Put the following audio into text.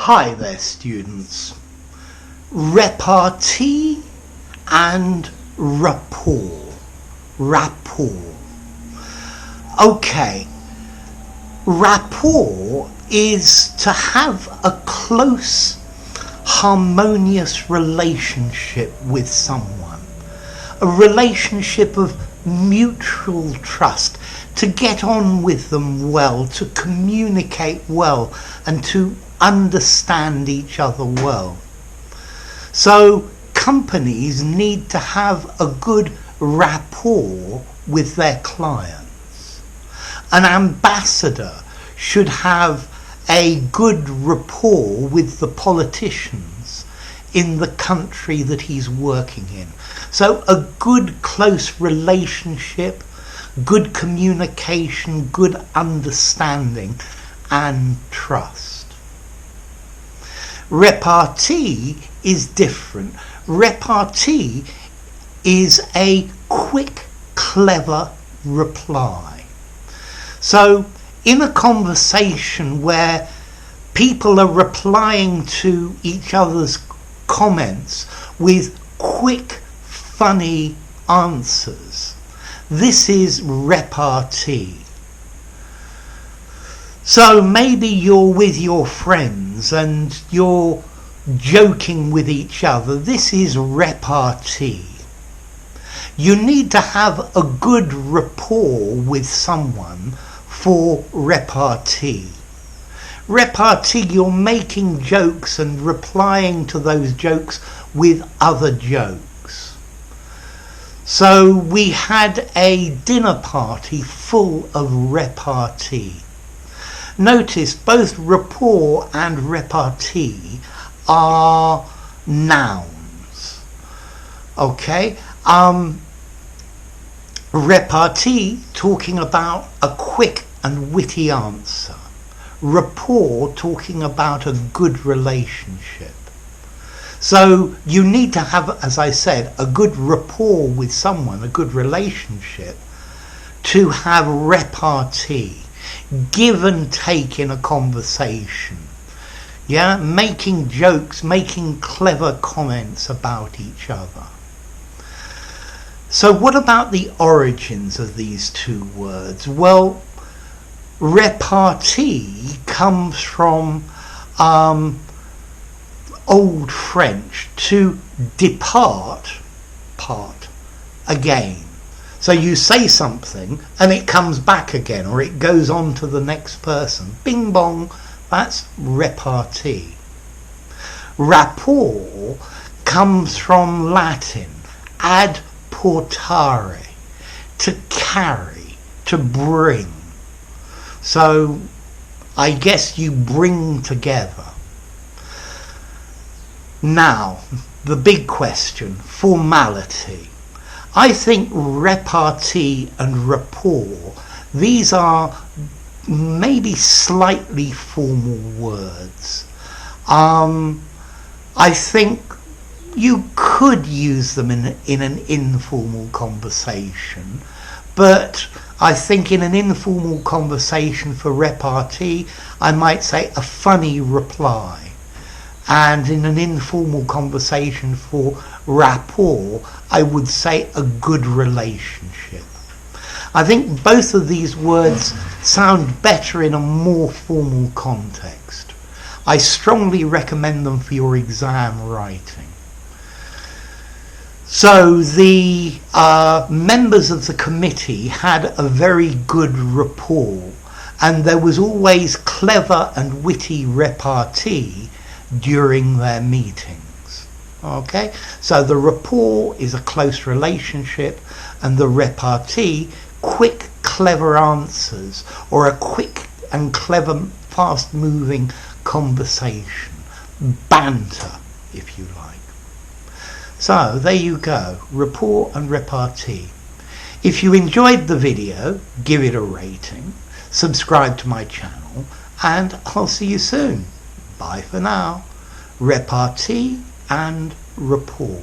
Hi there, students. Repartee and rapport. Okay. Rapport is to have a close, harmonious relationship with someone. A relationship of mutual trust, to get on with them well, to communicate well, and to understand each other well. So companies need to have a good rapport with their clients. An ambassador should have a good rapport with the politicians in the country that he's working in. So a good close relationship, good communication, good understanding and trust. Repartee is different. Repartee is a quick, clever reply. So in a conversation where people are replying to each other's comments with quick, funny answers, this is repartee. So maybe you're with your friends and you're joking with each other. This is repartee. You need to have a good rapport with someone for repartee. Repartee, you're making jokes and replying to those jokes with other jokes. So we had a dinner party full of repartee. Notice both rapport and repartee are nouns. Okay? Repartee, talking about a quick and witty answer. Rapport, talking about a good relationship. So you need to have, as I said, a good rapport with someone, a good relationship, to have repartee. Give and take in a conversation. Yeah, making jokes, making clever comments about each other. So what about the origins of these two words? Well, repartee comes from Old French, to depart, part, again. So you say something and it comes back again, or it goes on to the next person. Bing bong, that's repartee. Rapport comes from Latin, ad portare, to carry, to bring. So I guess you bring together. Now, the big question, formality. I think repartee and rapport, these are maybe slightly formal words. I think you could use them in an informal conversation, but I think in an informal conversation for repartee, I might say a funny reply. And in an informal conversation for rapport, I would say a good relationship. I think both of these words sound better in a more formal context. I strongly recommend them for your exam writing. So the members of the committee had a very good rapport, and there was always clever and witty repartee during their meetings. Okay, so the rapport is a close relationship, and the repartee, quick, clever answers, or a quick and clever, fast-moving conversation. Banter, if you like. So there you go, rapport and repartee. If you enjoyed the video, give it a rating, subscribe to my channel, and I'll see you soon. Bye for now. Repartee and rapport.